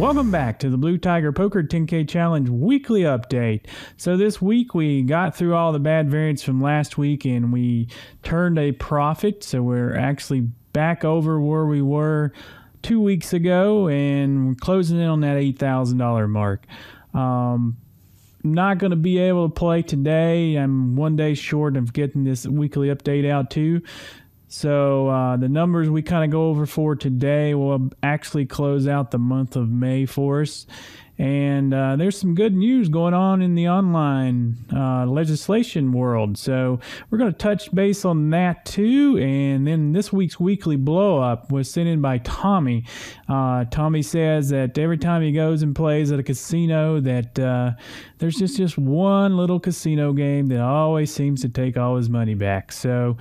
Welcome back to the Blue Tiger Poker 10K Challenge weekly update. So this week we got through all the bad variants from last week and we turned a profit. So we're actually back over where we were 2 weeks ago and we're closing in on that $8,000 mark. Not going to be able to play today. I'm 1 day short of getting this weekly update out too. So the numbers we kind of go over for today will actually close out the month of May for us. And there's some good news going on in the online legislation world. So we're going to touch base on that too. And then this week's weekly blow up was sent in by Tommy. Tommy says that every time he goes and plays at a casino that there's just one little casino game that always seems to take all his money back. So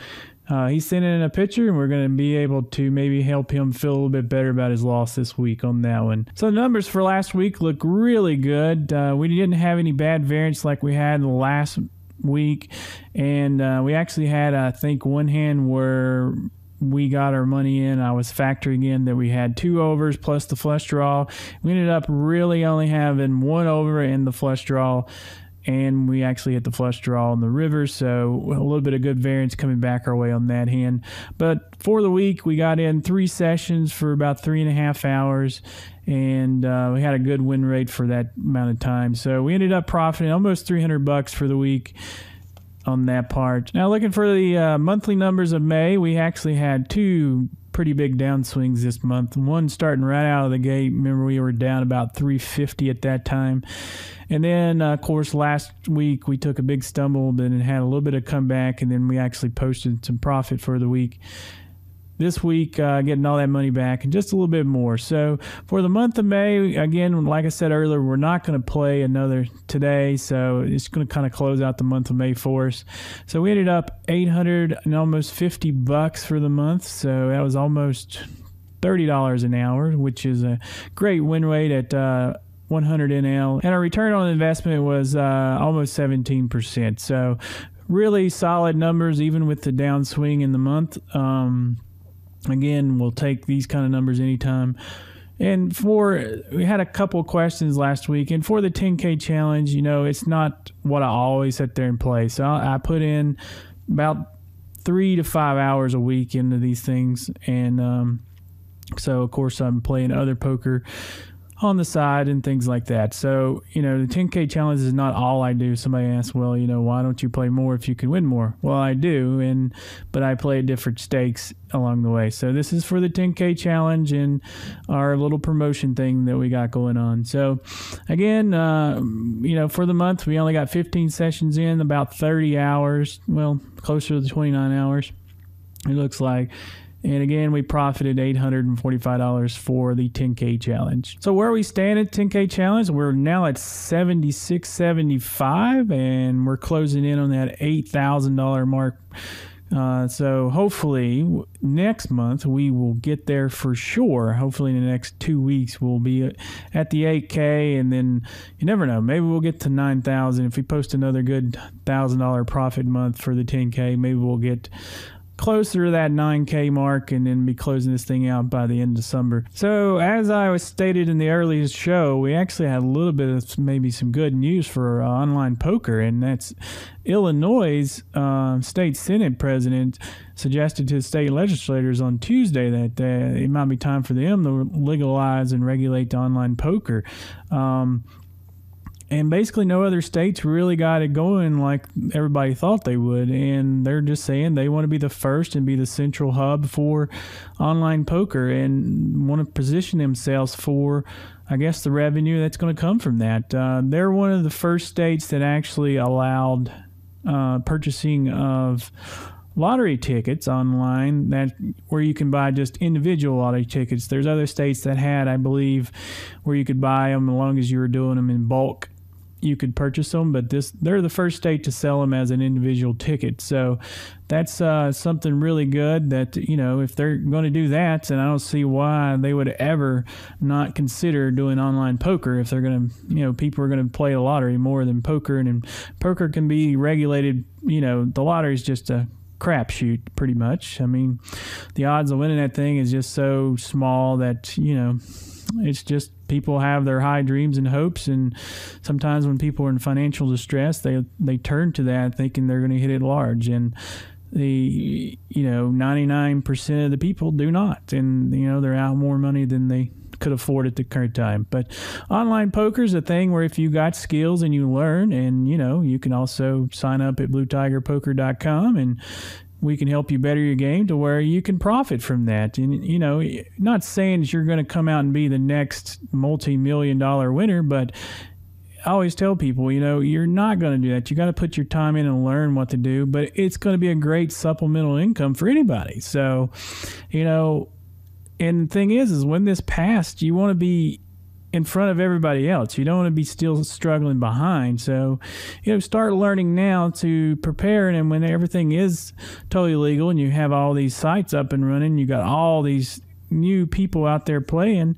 he sent in a picture, and we're going to be able to maybe help him feel a little bit better about his loss this week on that one. So the numbers for last week look really good. We didn't have any bad variants like we had last week, and we actually had, I think, one hand where we got our money in. I was factoring in that we had 2 overs plus the flush draw. We ended up really only having 1 over in the flush draw. And we actually hit the flush draw on the river, so a little bit of good variance coming back our way on that hand. But for the week, we got in 3 sessions for about 3.5 hours, and we had a good win rate for that amount of time. So we ended up profiting almost $300 for the week on that part. Now, looking for the monthly numbers of May, we actually had 2 pretty big downswings this month. One starting right out of the gate. Remember, we were down about 350 at that time. And then, of course, last week we took a big stumble, but it had a little bit of comeback, and then we actually posted some profit for the week. This week, getting all that money back and just a little bit more. So for the month of May, again, like I said earlier, we're not going to play another today, so it's going to kind of close out the month of May for us. So we ended up $800 and almost $50 for the month, so that was almost $30 an hour, which is a great win rate at 100 NL, and our return on investment was almost 17%. So really solid numbers, even with the downswing in the month. Again, we'll take these kind of numbers anytime. And we had a couple of questions last week, and for the 10K challenge, you know, it's not what I always sit there and play. So I put in about 3 to 5 hours a week into these things, and so of course I'm playing other poker on the side and things like that. So, you know, the 10K challenge is not all I do. Somebody asked, well, you know, why don't you play more if you can win more? Well, I do, but I play at different stakes along the way. So this is for the 10K challenge and our little promotion thing that we got going on. So again, you know, for the month, we only got 15 sessions in, about 30 hours, well, closer to 29 hours, it looks like. And again, we profited $845 for the 10K challenge. So where we stand at 10K challenge, we're now at $76.75, and we're closing in on that $8,000 mark. So hopefully next month we will get there for sure. Hopefully in the next 2 weeks we'll be at the 8K, and then you never know, maybe we'll get to 9,000. If we post another good $1,000 profit month for the 10K, maybe we'll get closer to that 9K mark and then be closing this thing out by the end of December. So as I was stated in the earliest show, we actually had a little bit of maybe some good news for online poker, and that's Illinois' state Senate president suggested to state legislators on Tuesday that it might be time for them to legalize and regulate online poker. And basically no other states really got it going like everybody thought they would. And they're just saying they want to be the first and be the central hub for online poker and want to position themselves for, I guess, the revenue that's going to come from that. They're one of the first states that actually allowed purchasing of lottery tickets online, that where you can buy just individual lottery tickets. There's other states that had, I believe, where you could buy them as long as you were doing them in bulk. You could purchase them, but they're the first state to sell them as an individual ticket. So that's something really good that, you know, if they're going to do that, then I don't see why they would ever not consider doing online poker if they're going to, you know, people are going to play the lottery more than poker. And poker can be regulated, you know, the lottery is just a crapshoot pretty much. I mean, the odds of winning that thing is just so small that, it's just people have their high dreams and hopes, and sometimes when people are in financial distress, they turn to that thinking they're going to hit it large, and the 99% of the people do not, and they're out more money than they could afford at the current time. But online poker is a thing where if you got skills and you learn, and you can also sign up at BlueTigerPoker.com, and we can help you better your game to where you can profit from that. And not saying that you're going to come out and be the next multi-million-dollar winner, but I always tell people, you're not going to do that. You got to put your time in and learn what to do, but it's going to be a great supplemental income for anybody. So, and the thing is when this passed, you want to be in front of everybody else. You don't want to be still struggling behind. So, start learning now to prepare. And when everything is totally legal and you have all these sites up and running, you got all these new people out there playing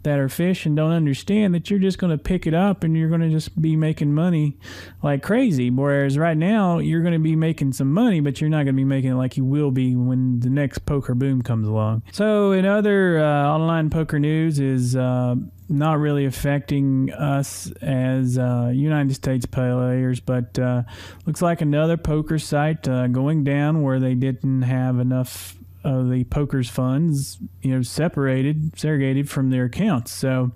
that are fish and don't understand that you're just going to pick it up and you're going to just be making money like crazy. Whereas right now you're going to be making some money, but you're not going to be making it like you will be when the next poker boom comes along. So in other online poker news is not really affecting us as United States players, but looks like another poker site going down where they didn't have enough of the poker's funds, segregated from their accounts. So,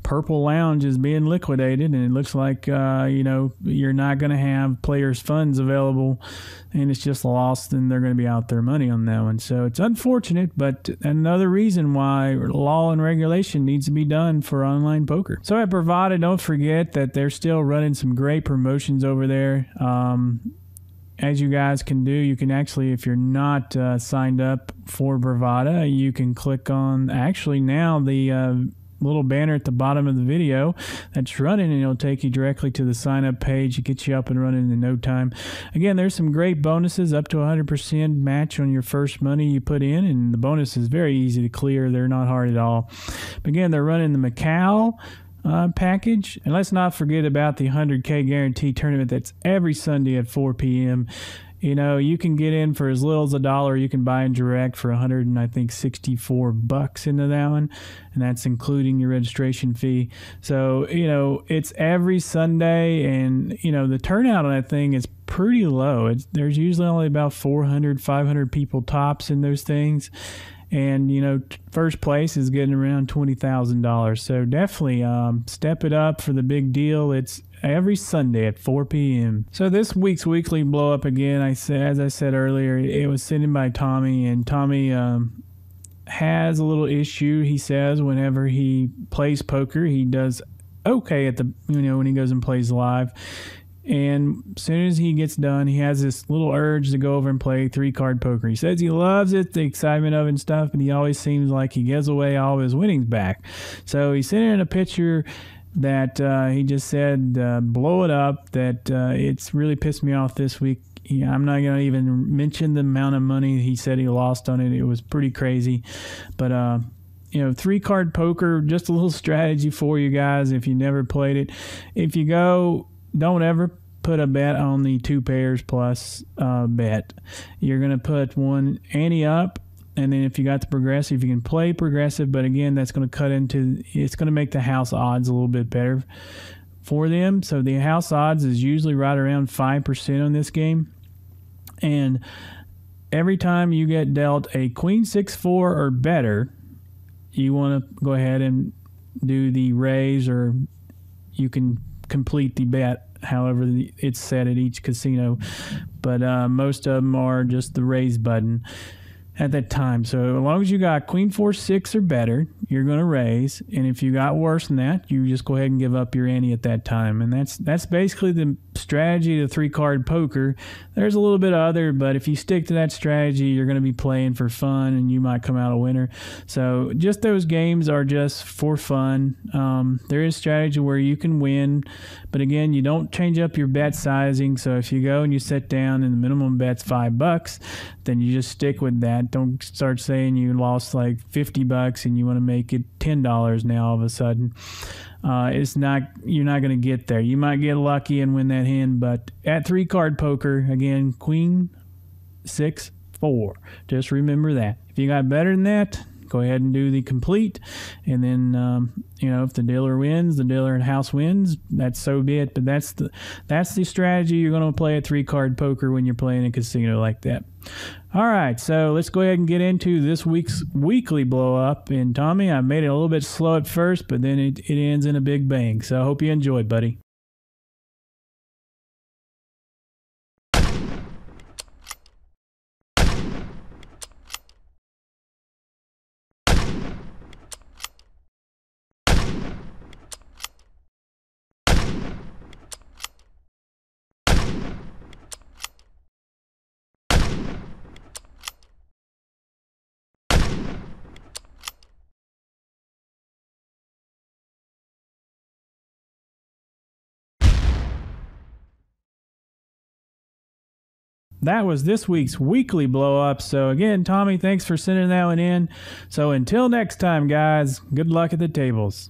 Purple Lounge is being liquidated, and it looks like, you're not going to have players' funds available, and it's just lost, and they're going to be out their money on that one. So it's unfortunate, but another reason why law and regulation needs to be done for online poker. So at Bravada, don't forget that they're still running some great promotions over there. As you guys can do, you can actually, if you're not signed up for Bravada, you can click on actually now the little banner at the bottom of the video that's running, and it'll take you directly to the sign up page. It gets you up and running in no time. Again, there's some great bonuses, up to 100% match on your first money you put in, and the bonus is very easy to clear. They're not hard at all. But again, they're running the Macau package, and let's not forget about the 100K guarantee tournament that's every Sunday at 4 p.m. You can get in for as little as $1. You can buy in direct for $164 into that one, and that's including your registration fee. So it's every Sunday, and the turnout on that thing is pretty low. There's usually only about 400, 500 people tops in those things. And, first place is getting around $20,000. So definitely step it up for the big deal. It's every Sunday at 4 p.m. So this week's weekly blow up again, as I said earlier, it was sent in by Tommy. And Tommy has a little issue. He says whenever he plays poker, he does okay at the, when he goes and plays live. And as soon as he gets done, he has this little urge to go over and play 3-card poker. He says he loves it, the excitement of it and stuff, but he always seems like he gives away all of his winnings back. So he sent in a picture that he just said, blow it up, that it's really pissed me off this week. I'm not going to even mention the amount of money he said he lost on it. It was pretty crazy. But 3-card poker, just a little strategy for you guys if you never played it. If you go, don't ever put a bet on the 2 pairs plus bet. You're going to put one ante up, and then if you got the progressive, you can play progressive, but again, that's going to cut into, it's going to make the house odds a little bit better for them. So the house odds is usually right around 5% on this game. And every time you get dealt a Queen 6-4 or better, you want to go ahead and do the raise, or you can complete the bet however it's set at each casino. But most of them are just the raise button at that time. So as long as you got Queen 4-6 or better, you're going to raise. And if you got worse than that, you just go ahead and give up your ante at that time. And that's basically the strategy of 3-card poker. There's a little bit of other, but if you stick to that strategy, you're going to be playing for fun, and you might come out a winner. So just those games are just for fun. There is strategy where you can win, but again, you don't change up your bet sizing. So if you go and you sit down and the minimum bet's $5, then you just stick with that. Don't start saying you lost like $50 and you want to make it $10 now all of a sudden. It's not, you're not going to get there. You might get lucky and win that hand, but at 3-card poker, again, queen, 6, 4. Just remember that. If you got better than that, go ahead and do the complete, and then if the dealer wins, the dealer in house wins. That's so be it. But that's the strategy you're going to play at 3-card poker when you're playing a casino like that. All right, so let's go ahead and get into this week's weekly blow up. And Tommy, I made it a little bit slow at first, but then it ends in a big bang. So I hope you enjoyed, buddy. That was this week's weekly blow up. So again, Tommy, thanks for sending that one in. So until next time, guys, good luck at the tables.